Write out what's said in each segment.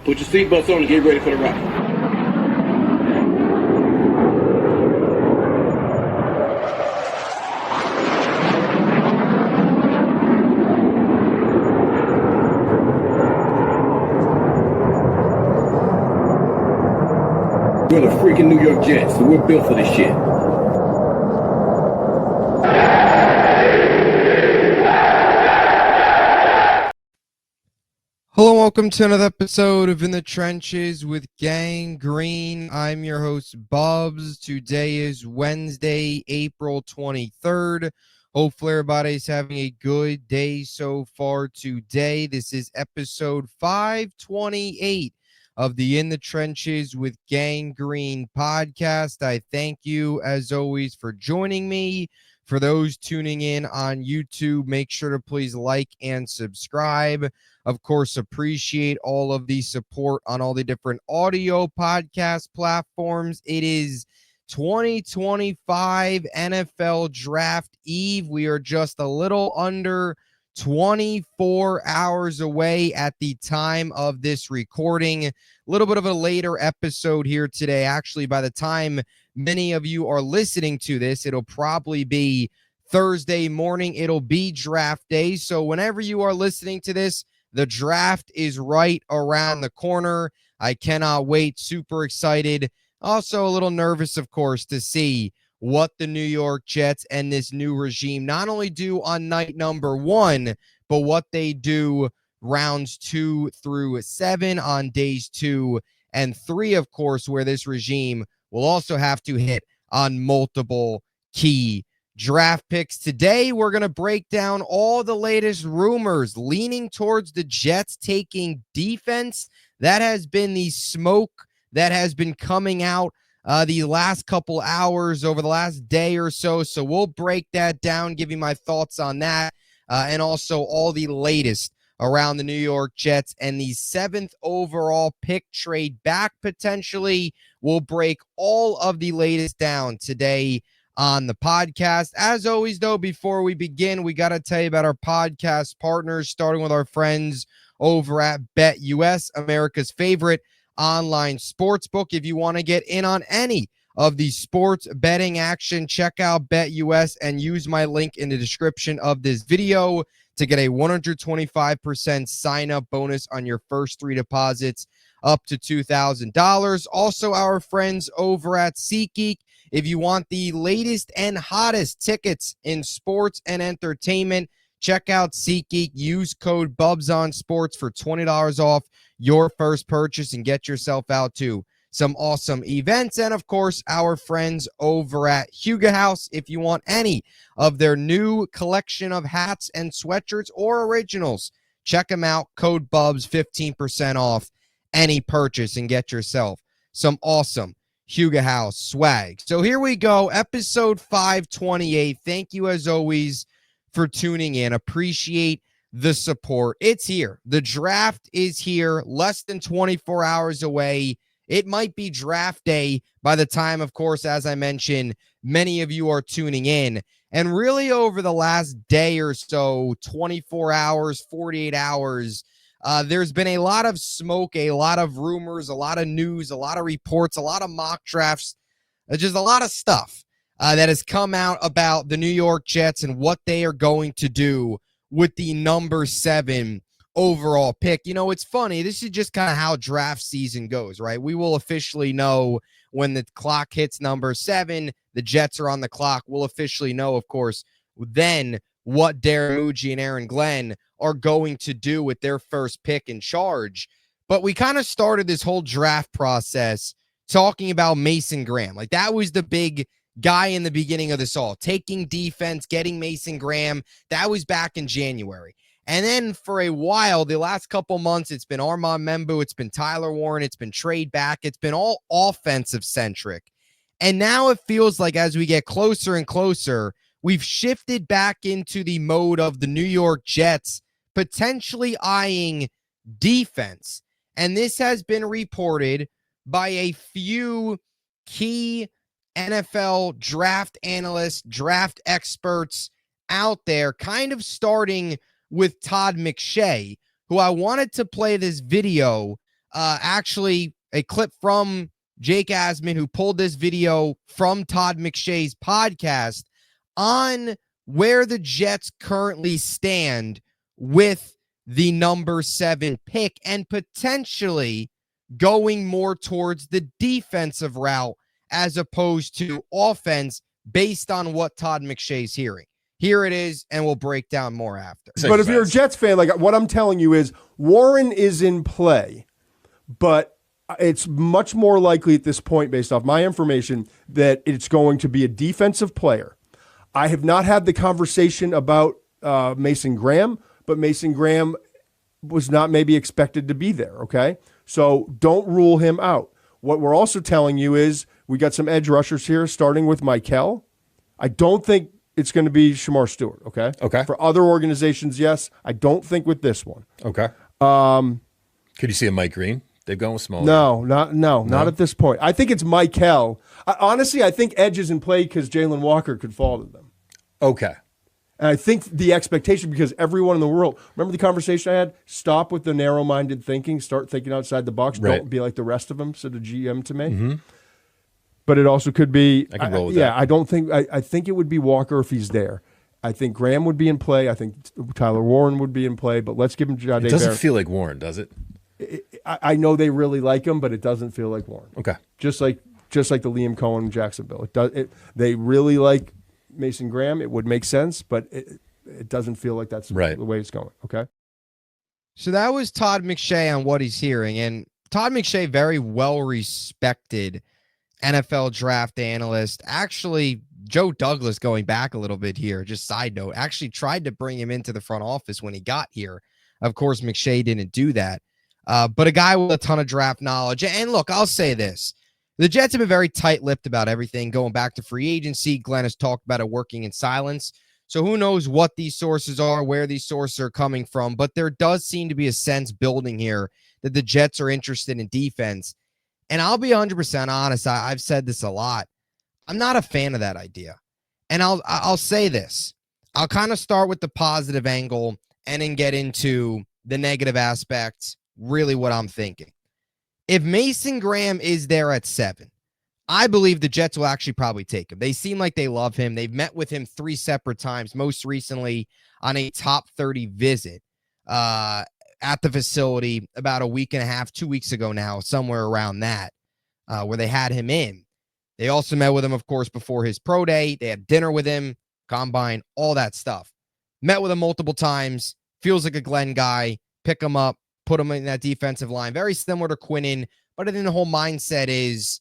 Put your seatbelts on and get ready for the ride. We're the freaking New York Jets, so we're built for this shit. Hello and welcome to another episode of In the Trenches with Gang Green. I'm your host, Bubbs. Today is Wednesday, April 23rd. Hopefully everybody's having a good day so far today. This is episode 528 of the In the Trenches with Gang Green podcast. I thank you, as always, for joining me. For those tuning in on YouTube, make sure to please like and subscribe. Of course, appreciate all of the support on all the different audio podcast platforms. It is 2025 NFL Draft Eve. We are just a little under 24 hours away at the time of this recording. A little bit of a later episode here today. Actually, by the time many of you are listening to this, it'll probably be Thursday morning. It'll be draft day. So whenever you are listening to this, the draft is right around the corner. I cannot wait. Super excited. Also a little nervous, of course, to see what the New York Jets and this new regime not only do on night number 1, but what they do rounds 2 through 7 on days 2 and 3, of course, where this regime will also have to hit on multiple key draft picks. Today, we're going to break down all the latest rumors leaning towards the Jets taking defense. That has been the smoke that has been coming out the last couple hours over the last day or so. So we'll break that down, give you my thoughts on that, and also all the latest around the New York Jets and the 7th overall pick trade back potentially. We'll break all of the latest down today on the podcast. As always, though, before we begin, we got to tell you about our podcast partners, starting with our friends over at BetUS, America's favorite online sportsbook. If you want to get in on any of the sports betting action, check out BetUS and use my link in the description of this video to get a 125% sign-up bonus on your first 3 deposits up to $2,000. Also, our friends over at SeatGeek. If you want the latest and hottest tickets in sports and entertainment, check out SeatGeek. Use code BUBSONSPORTS for $20 off your first purchase and get yourself out to some awesome events. And, of course, our friends over at Huga House. If you want any of their new collection of hats and sweatshirts or originals, check them out. Code BUBS, 15% off any purchase and get yourself some awesome Huga House swag. So here we go, episode 528. Thank you, as always, for tuning in. Appreciate the support. It's here. The draft is here, less than 24 hours away. It might be draft day by the time, of course, as I mentioned, many of you are tuning in. And really over the last day or so, 24 hours, 48 hours, there's been a lot of smoke, a lot of rumors, a lot of news, a lot of reports, a lot of mock drafts, just a lot of stuff that has come out about the New York Jets and what they are going to do with the number 7 overall pick. You know, it's funny. This is just kind of how draft season goes, right? We will officially know when the clock hits number 7, the Jets are on the clock. We'll officially know, of course, then what Darren Muji and Aaron Glenn are going to do with their first pick in charge. But we kind of started this whole draft process talking about Mason Graham. Like, that was the big guy in the beginning of this all. Taking defense, getting Mason Graham. That was back in January. And then for a while, the last couple months, it's been Armand Membu, it's been Tyler Warren, it's been trade back, it's been all offensive centric. And now it feels like as we get closer and closer, we've shifted back into the mode of the New York Jets potentially eyeing defense. And this has been reported by a few key NFL draft analysts, draft experts out there, kind of starting with Todd McShay, who I wanted to play this video actually a clip from Jake Asman, who pulled this video from Todd McShay's podcast on where the Jets currently stand with the number 7 pick and potentially going more towards the defensive route as opposed to offense based on what Todd McShay's hearing. Here it is, and we'll break down more after. But if you're a Jets fan, like what I'm telling you is Warren is in play, but it's much more likely at this point, based off my information, that it's going to be a defensive player. I have not had the conversation about Mason Graham, but Mason Graham was not maybe expected to be there, okay? So don't rule him out. What we're also telling you is we got some edge rushers here, starting with Mikel. I don't think it's going to be Shamar Stewart, okay? Okay. For other organizations, yes. I don't think with this one. Okay. Could you see a Mike Green? They've gone with Smollett. No, not at this point. I think it's Mikel. Honestly, I think edge is in play because Jalen Walker could fall to them. Okay. And I think the expectation, because everyone in the world, remember the conversation I had? Stop with the narrow-minded thinking. Start thinking outside the box. Right. Don't be like the rest of them, said the GM to me. Mm-hmm. But it also could be. I can roll with that. I don't think. I think it would be Walker if he's there. I think Graham would be in play. I think Tyler Warren would be in play. But let's give him Jade. It doesn't feel like Warren, does it? I know they really like him, but it doesn't feel like Warren. Okay. Just like the Liam Cohen in Jacksonville. They really like Mason Graham. It would make sense, but it doesn't feel like that's right. the way it's going. Okay. So that was Todd McShay on what he's hearing. And Todd McShay, very well-respected NFL draft analyst. Actually, Joe Douglas, going back a little bit here, just side note, actually tried to bring him into the front office when he got here. Of course, McShay didn't do that. But a guy with a ton of draft knowledge. And look, I'll say this. The Jets have been very tight-lipped about everything, going back to free agency. Glenn has talked about it working in silence. So who knows what these sources are, where these sources are coming from. But there does seem to be a sense building here that the Jets are interested in defense. And I'll be 100% honest. I've said this a lot. I'm not a fan of that idea. And I'll say this. I'll kind of start with the positive angle and then get into the negative aspects, really what I'm thinking. If Mason Graham is there at 7, I believe the Jets will actually probably take him. They seem like they love him. They've met with him 3 separate times, most recently on a top 30 visit at the facility about a week and a half, 2 weeks ago now, somewhere around that, where they had him in. They also met with him, of course, before his pro day. They had dinner with him, combine, all that stuff. Met with him multiple times. Feels like a Glenn guy. Pick him up, put him in that defensive line. Very similar to Quinnen, but I think the whole mindset is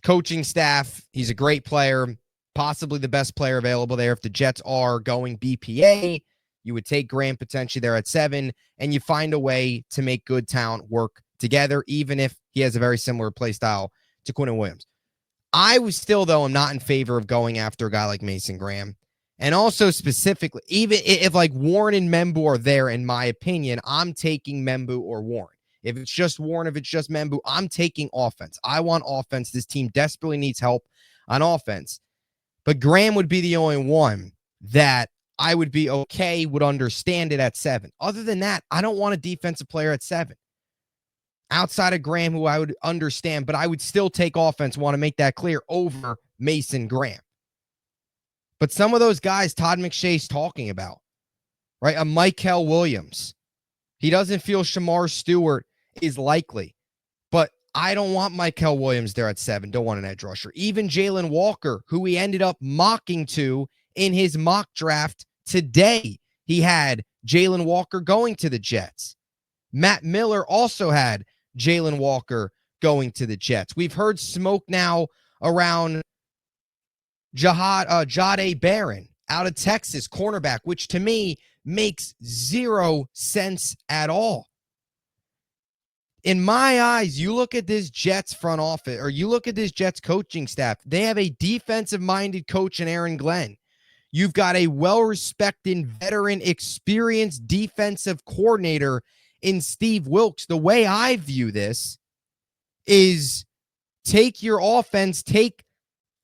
coaching staff. He's a great player, possibly the best player available there. If the Jets are going BPA, you would take Graham potentially there at 7, and you find a way to make good talent work together, even if he has a very similar play style to Quinnen Williams. I was still, though, I'm not in favor of going after a guy like Mason Graham. And also specifically, even if like Warren and Membu are there, in my opinion, I'm taking Membu or Warren. If it's just Warren, if it's just Membu, I'm taking offense. I want offense. This team desperately needs help on offense. But Graham would be the only one that I would be okay, would understand it at 7. Other than that, I don't want a defensive player at 7. Outside of Graham, who I would understand, but I would still take offense, want to make that clear, over Mason Graham. But some of those guys Todd McShay's talking about, right? A Mikel Williams. He doesn't feel Shamar Stewart is likely. But I don't want Mikel Williams there at 7. Don't want an edge rusher. Even Jalen Walker, who he ended up mocking to in his mock draft today. He had Jalen Walker going to the Jets. Matt Miller also had Jalen Walker going to the Jets. We've heard smoke now around Jahdae Barron out of Texas, cornerback, which to me makes 0 sense at all. In my eyes, you look at this Jets front office, or you look at this Jets coaching staff, they have a defensive-minded coach in Aaron Glenn. You've got a well-respected, veteran, experienced defensive coordinator in Steve Wilks. The way I view this is take your offense, take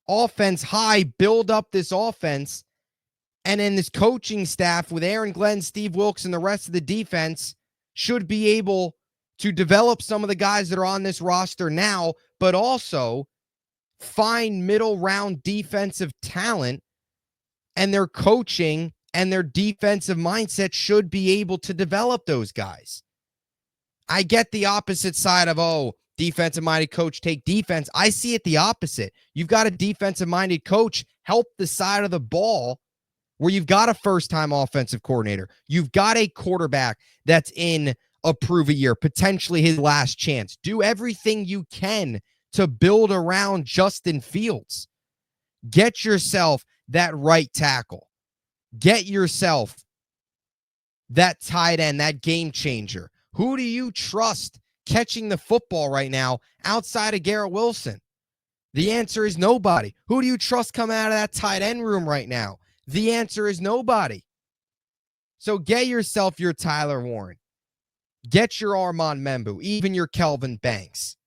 offense high, build up this offense, and then this coaching staff with Aaron Glenn, Steve Wilks, and the rest of the defense should be able to develop some of the guys that are on this roster now, but also find middle round defensive talent, and their coaching and their defensive mindset should be able to develop those guys. I get the opposite side of, defensive-minded coach take defense. I see it the opposite. You've got a defensive-minded coach help the side of the ball where you've got a first-time offensive coordinator. You've got a quarterback that's in a prove-a-year, potentially his last chance. Do everything you can to build around Justin Fields. Get yourself that right tackle. Get yourself that tight end, that game changer. Who do you trust catching the football right now outside of Garrett Wilson? The answer is nobody. Who do you trust coming out of that tight end room right now? The answer is nobody. So get yourself your Tyler Warren. Get your Armand Membu, even your Kelvin Banks.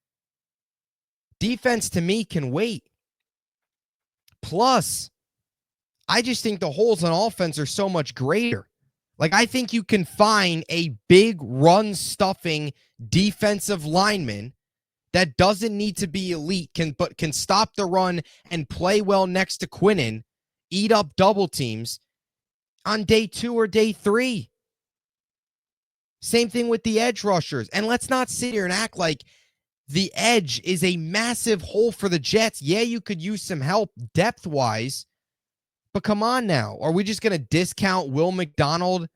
Defense to me can wait. Plus, I just think the holes on offense are so much greater. Like, I think you can find a big run-stuffing defensive lineman that doesn't need to be elite, but can stop the run and play well next to Quinnen, eat up double teams on day 2 or day 3. Same thing with the edge rushers. And let's not sit here and act like the edge is a massive hole for the Jets. Yeah, you could use some help depth-wise, but come on now. Are we just going to discount Will McDonald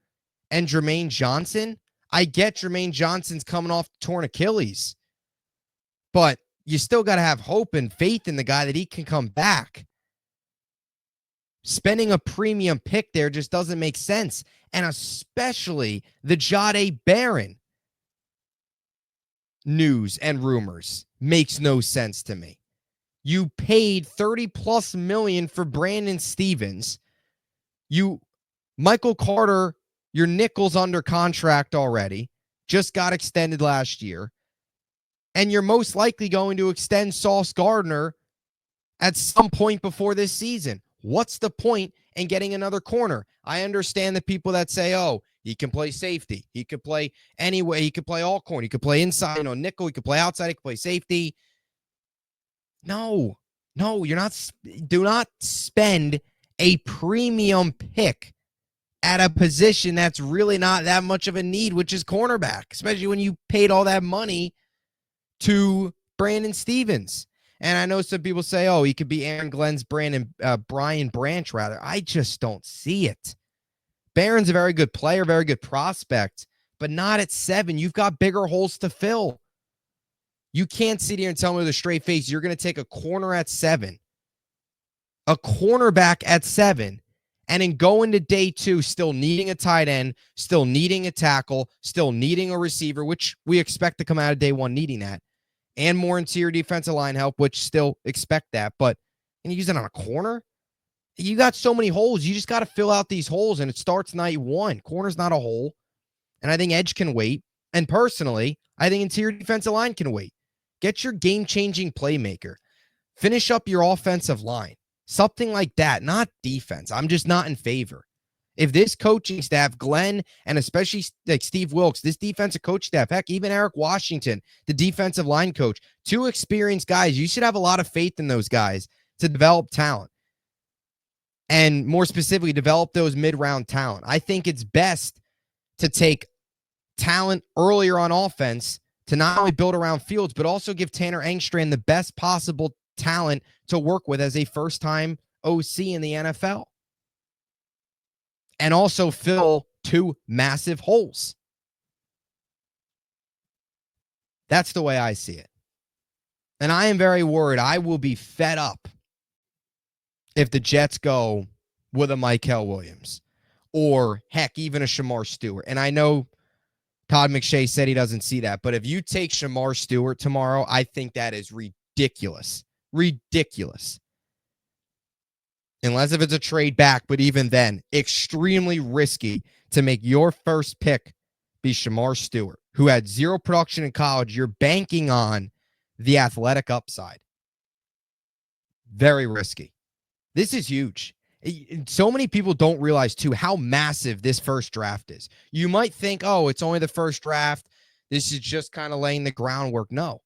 and Jermaine Johnson? I get Jermaine Johnson's coming off torn Achilles, but you still got to have hope and faith in the guy that he can come back. Spending a premium pick there just doesn't make sense, and especially the Jahdae Barron news and rumors makes no sense to me. You paid $30+ million for Brandon Stevens. Michael Carter, your nickel's under contract already, just got extended last year. And you're most likely going to extend Sauce Gardner at some point before this season. What's the point in getting another corner? I understand the people that say, he can play safety. He could play anyway. He could play all corner. He could play inside, nickel. He could play outside. He could play safety. No, you're not. Do not spend a premium pick at a position that's really not that much of a need, which is cornerback, especially when you paid all that money to Brandon Stevens. And I know some people say, he could be Aaron Glenn's Brian Branch, rather. I just don't see it. Barron's a very good player, very good prospect, but not at 7. You've got bigger holes to fill. You can't sit here and tell me with a straight face you're going to take a corner at 7, a cornerback at 7, and then go into day 2 still needing a tight end, still needing a tackle, still needing a receiver, which we expect to come out of day 1 needing that, and more interior defensive line help, which still expect that. But can you use it on a corner? You got so many holes. You just got to fill out these holes, and it starts night 1. Corner's not a hole, and I think edge can wait. And personally, I think interior defensive line can wait. Get your game-changing playmaker. Finish up your offensive line. Something like that, not defense. I'm just not in favor. If this coaching staff, Glenn, and especially like Steve Wilkes, this defensive coach staff, heck, even Eric Washington, the defensive line coach, 2 experienced guys, you should have a lot of faith in those guys to develop talent. And more specifically, develop those mid-round talent. I think it's best to take talent earlier on offense to not only build around Fields, but also give Tanner Engstrand the best possible talent to work with as a first-time OC in the NFL. And also fill 2 massive holes. That's the way I see it. And I am very worried. I will be fed up if the Jets go with a Mykel Williams or, heck, even a Shamar Stewart. And I know Todd McShay said he doesn't see that. But if you take Shamar Stewart tomorrow, I think that is ridiculous. Ridiculous. Unless if it's a trade back, but even then, extremely risky to make your first pick be Shamar Stewart, who had 0 production in college. You're banking on the athletic upside. Very risky. This is huge. So many people don't realize, too, how massive this first draft is. You might think, it's only the first draft. This is just kind of laying the groundwork. No.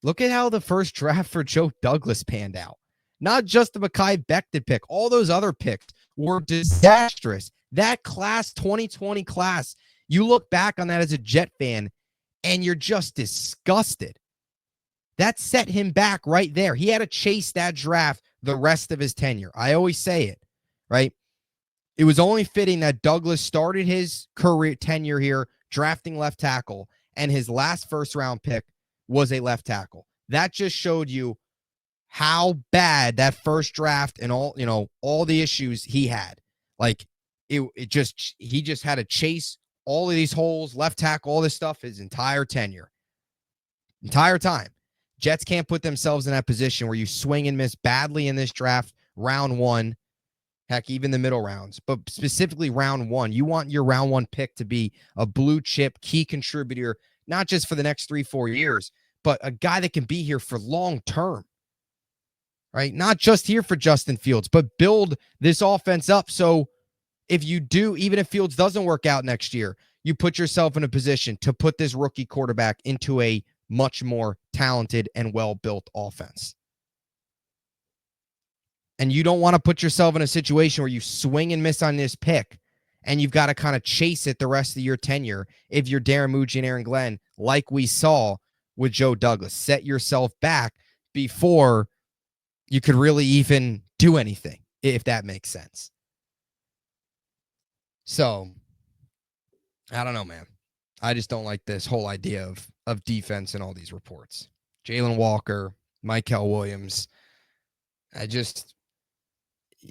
Look at how the first draft for Joe Douglas panned out. Not just the Mekhi Becton pick. All those other picks were disastrous. That class, 2020 class, you look back on that as a Jet fan, and you're just disgusted. That set him back right there. He had to chase that draft the rest of his tenure. I always say it, right? It was only fitting that Douglas started his career tenure here drafting left tackle, and his last first-round pick was a left tackle. That just showed you how bad that first draft and all the issues he had. Like he just had to chase all of these holes, left tackle, all this stuff his entire tenure. Entire time. Jets can't put themselves in that position where you swing and miss badly in this draft, round one, heck, even the middle rounds, but specifically round one. You want your round one pick to be a blue chip key contributor, not just for the next 3-4 years, but a guy that can be here for long term, right? Not just here for Justin Fields, but build this offense up. So if you do, even if Fields doesn't work out next year, you put yourself in a position to put this rookie quarterback into a much more talented and well-built offense. And you don't want to put yourself in a situation where you swing and miss on this pick and you've got to kind of chase it the rest of your tenure if you're Darren Mucci and Aaron Glenn, like we saw with Joe Douglas. Set yourself back before you could really even do anything, if that makes sense. So, I don't know, man. I just don't like this whole idea of defense in all these reports. Jalen Walker, Michael Williams.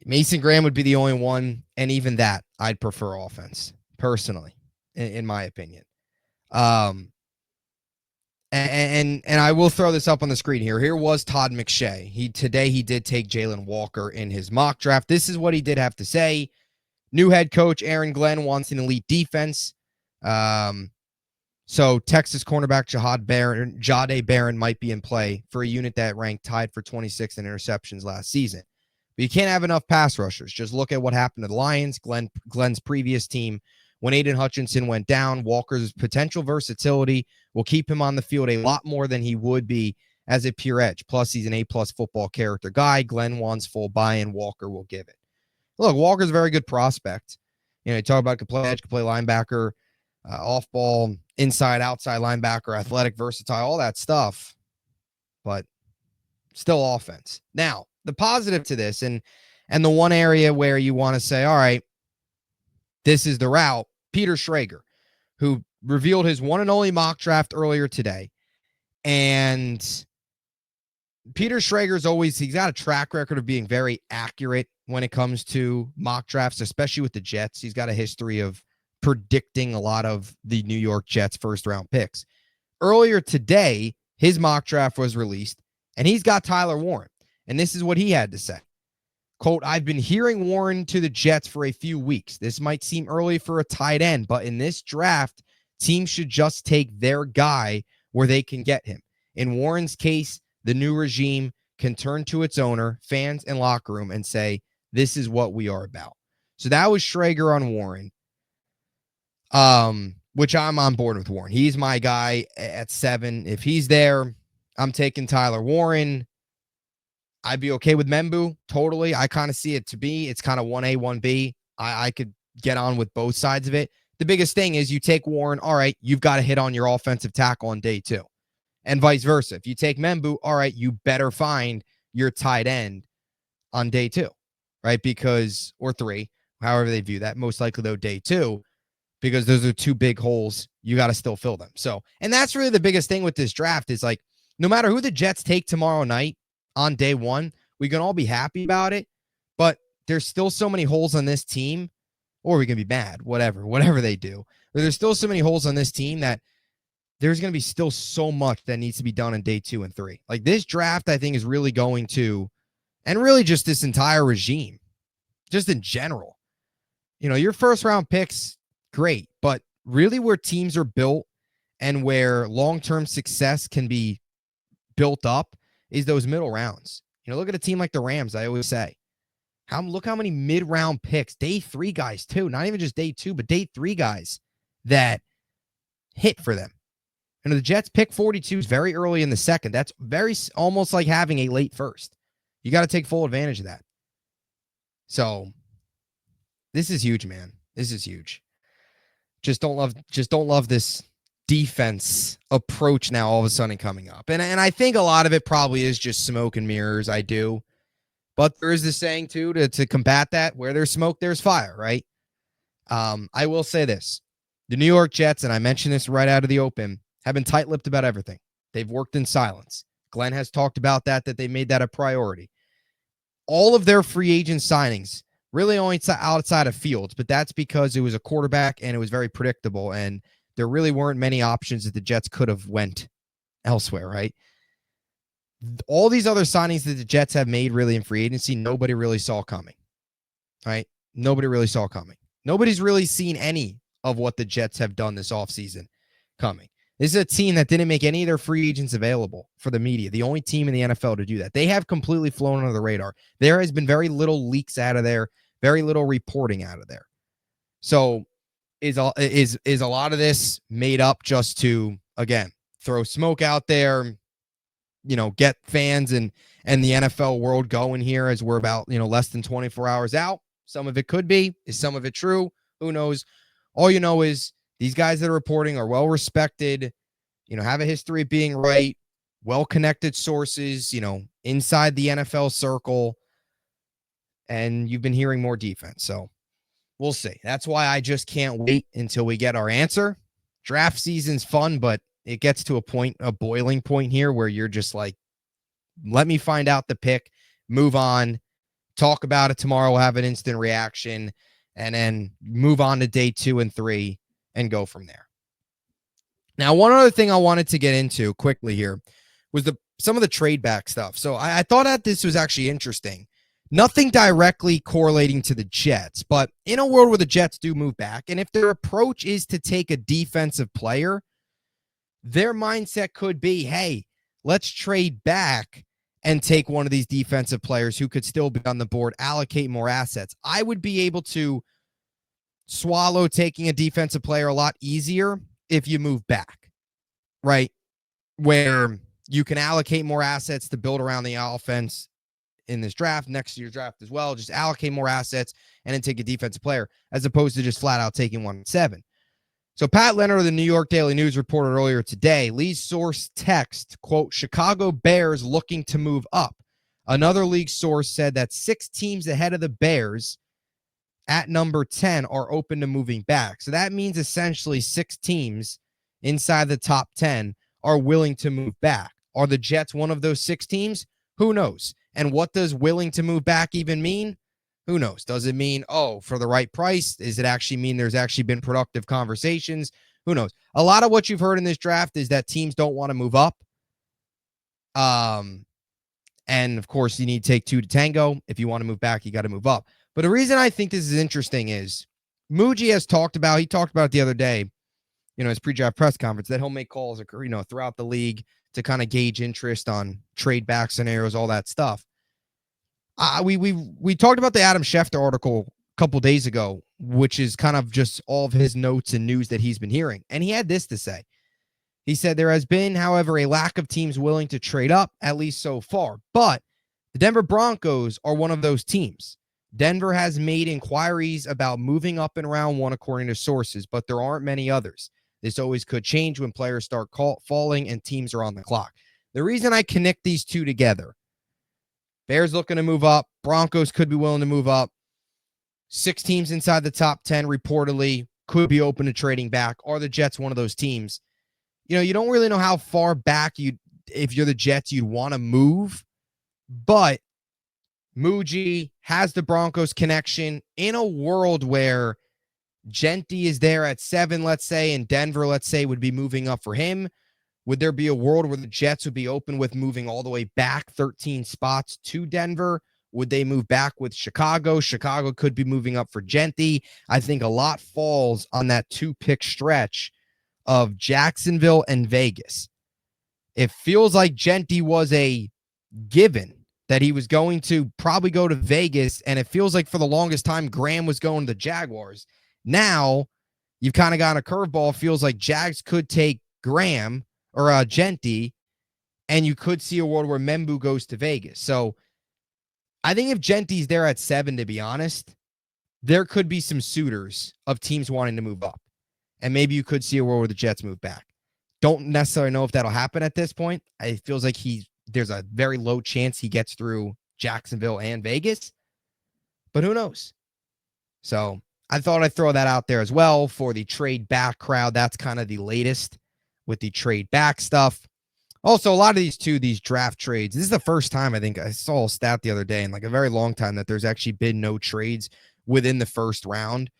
Mason Graham would be the only one, and even that, I'd prefer offense, personally, in my opinion. And I will throw this up on the screen here. Here was Todd McShay. Today he did take Jalen Walker in his mock draft. This is what he did have to say. New head coach Aaron Glenn wants an elite defense. So Texas cornerback Jahdae Barron might be in play for a unit that ranked tied for 26th in interceptions last season. But you can't have enough pass rushers. Just look at what happened to the Lions, Glenn's previous team. When Aiden Hutchinson went down, Walker's potential versatility will keep him on the field a lot more than he would be as a pure edge. Plus, he's an A-plus football character guy. Glenn wants full buy-in. Walker will give it. Look, Walker's a very good prospect. You talk about could play edge, could play linebacker, off-ball, inside, outside linebacker, athletic, versatile, all that stuff. But still offense. Now, the positive to this, and the one area where you want to say, all right, this is the route, Peter Schrager, who revealed his one and only mock draft earlier today. And Peter Schrager's he's got a track record of being very accurate when it comes to mock drafts, especially with the Jets. He's got a history of predicting a lot of the New York Jets first-round picks. Earlier today, his mock draft was released, and he's got Tyler Warren. And this is what he had to say. Quote, I've been hearing Warren to the Jets for a few weeks. This might seem early for a tight end, but in this draft, teams should just take their guy where they can get him. In Warren's case, the new regime can turn to its owner, fans, and locker room and say, this is what we are about. So that was Schrager on Warren, which I'm on board with Warren. He's my guy at 7. If he's there, I'm taking Tyler Warren. I'd be okay with Membu, totally. I kind of see it to be, it's kind of 1A, 1B. I could get on with both sides of it. The biggest thing is you take Warren, all right, you've got to hit on your offensive tackle on day 2. And vice versa. If you take Membu, all right, you better find your tight end on day 2, right? Because, or 3, however they view that. Most likely, though, day 2, because those are 2 big holes. You got to still fill them. So, and that's really the biggest thing with this draft is like, no matter who the Jets take tomorrow night on day 1, we can all be happy about it, but there's still so many holes on this team, or we can be mad, whatever they do. But there's still so many holes on this team that there's going to be still so much that needs to be done in day 2 and 3. Like this draft, I think is really going to, and really just this entire regime, just in general, your first round picks, great, but really where teams are built and where long-term success can be built up is those middle rounds. Look at a team like the Rams, I always say. Look how many mid-round picks, day 3 guys too, not even just day 2, but day 3 guys that hit for them. And the Jets pick 42 is very early in the second. That's almost like having a late first. You got to take full advantage of that. So this is huge, man. This is huge. Just don't love this defense approach now all of a sudden coming up. And I think a lot of it probably is just smoke and mirrors. I do. But there is the saying too to combat that, where there's smoke, there's fire, right? I will say this. The New York Jets, and I mentioned this right out of the open, have been tight-lipped about everything. They've worked in silence. Glenn has talked about that they made that a priority. All of their free agent signings, really only outside of Fields, but that's because it was a quarterback and it was very predictable, and there really weren't many options that the Jets could have went elsewhere, right? All these other signings that the Jets have made really in free agency, nobody really saw coming, right? Nobody really saw coming. Nobody's really seen any of what the Jets have done this offseason coming. This is a team that didn't make any of their free agents available for the media. The only team in the NFL to do that. They have completely flown under the radar. There has been very little leaks out of there, very little reporting out of there. So is a lot of this made up just to, again, throw smoke out there, get fans and the NFL world going here as we're about, less than 24 hours out? Some of it could be. Is some of it true? Who knows? All you know is these guys that are reporting are well-respected, have a history of being right, well-connected sources, inside the NFL circle, and you've been hearing more defense. So we'll see. That's why I just can't wait until we get our answer. Draft season's fun, but it gets to a boiling point here where you're just like, let me find out the pick, move on, talk about it tomorrow. We'll have an instant reaction, and then move on to day 2 and 3 and go from there. Now, one other thing I wanted to get into quickly here was some of the trade back stuff. So I thought that this was actually interesting. Nothing directly correlating to the Jets, but in a world where the Jets do move back, and if their approach is to take a defensive player, their mindset could be, hey, let's trade back and take one of these defensive players who could still be on the board, allocate more assets. I would be able to swallow taking a defensive player a lot easier if you move back, right? Where you can allocate more assets to build around the offense in this draft, next year's draft as well. Just allocate more assets and then take a defensive player, as opposed to just flat out taking 1 and 7. So Pat Leonard of the New York Daily News reported earlier today, Lee's source text, quote, Chicago Bears looking to move up. Another league source said that 6 teams ahead of the Bears at number 10 are open to moving back. So that means essentially 6 teams inside the top 10 are willing to move back. Are the Jets one of those 6 teams? Who knows? And what does willing to move back even mean? Who knows? Does it mean, for the right price? Does it actually mean there's actually been productive conversations? Who knows? A lot of what you've heard in this draft is that teams don't want to move up. And, of course, you need to take 2 to tango. If you want to move back, you got to move up. But the reason I think this is interesting is Muji has talked about it the other day, his pre-draft press conference, that he'll make calls, throughout the league to kind of gauge interest on trade back scenarios, all that stuff. We talked about the Adam Schefter article a couple days ago, which is kind of just all of his notes and news that he's been hearing. And he had this to say. He said, there has been, however, a lack of teams willing to trade up, at least so far. But the Denver Broncos are one of those teams. Denver has made inquiries about moving up in round 1, according to sources, but there aren't many others. This always could change when players start falling and teams are on the clock. The reason I connect these two together, Bears looking to move up, Broncos could be willing to move up, 6 teams inside the top 10 reportedly could be open to trading back. Are the Jets one of those teams? You don't really know how far back if you're the Jets, you'd want to move, but Muji has the Broncos connection in a world where Genty is there at 7, let's say, and Denver, let's say, would be moving up for him. Would there be a world where the Jets would be open with moving all the way back 13 spots to Denver? Would they move back with Chicago? Chicago could be moving up for Genty. I think a lot falls on that 2-pick stretch of Jacksonville and Vegas. It feels like Genty was a given that he was going to probably go to Vegas, and it feels like for the longest time Graham was going to the Jaguars. Now, you've kind of gotten a curveball. Feels like Jags could take Graham, or Genti, and you could see a world where Membu goes to Vegas. So I think if Genti's there at 7, to be honest, there could be some suitors of teams wanting to move up. And maybe you could see a world where the Jets move back. Don't necessarily know if that'll happen at this point. It feels like there's a very low chance he gets through Jacksonville and Vegas, but who knows? So I thought I'd throw that out there as well for the trade back crowd. That's kind of the latest with the trade back stuff. Also, a lot of these draft trades, this is the first time I think I saw a stat the other day in like a very long time that there's actually been no trades within the first round.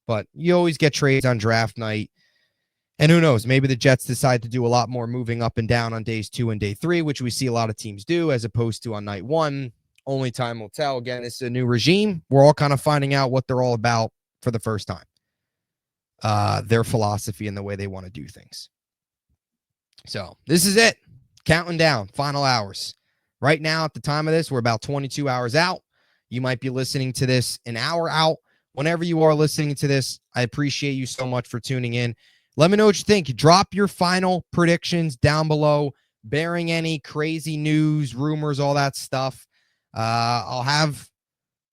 But you always get trades on draft night. And who knows, maybe the Jets decide to do a lot more moving up and down on days 2 and day 3, which we see a lot of teams do as opposed to on night 1. Only time will tell. Again, this is a new regime. We're all kind of finding out what they're all about for the first time. Their philosophy and the way they want to do things. So this is it. Counting down, final hours. Right now, at the time of this, we're about 22 hours out. You might be listening to this an hour out. Whenever you are listening to this, I appreciate you so much for tuning in. Let me know what you think. Drop your final predictions down below, bearing any crazy news, rumors, all that stuff. I'll have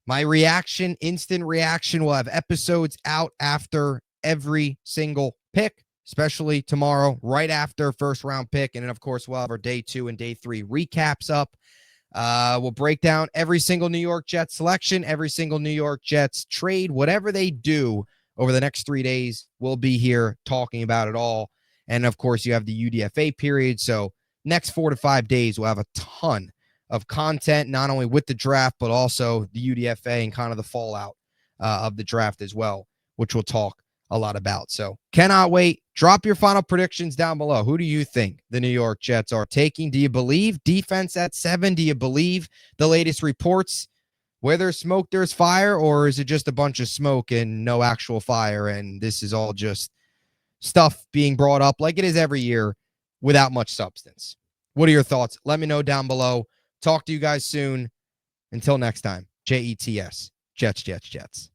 my reaction, instant reaction. We'll have episodes out after every single pick, especially tomorrow, right after first round pick. And then, of course, we'll have our day 2 and day 3 recaps up. We'll break down every single New York Jets selection, every single New York Jets trade, whatever they do over the next 3 days. We'll be here talking about it all. And of course, you have the UDFA period. So next 4 to 5 days, we'll have a ton of content, not only with the draft, but also the UDFA and kind of the fallout of the draft as well, which we'll talk a lot about. So cannot wait. Drop your final predictions down below. Who do you think the New York Jets are taking? Do you believe defense at 7? Do you believe the latest reports? Where there's smoke, there's fire, or is it just a bunch of smoke and no actual fire, and this is all just stuff being brought up like it is every year without much substance? What are your thoughts? Let me know down below. Talk to you guys soon. Until next time, JETS, Jets, Jets, Jets.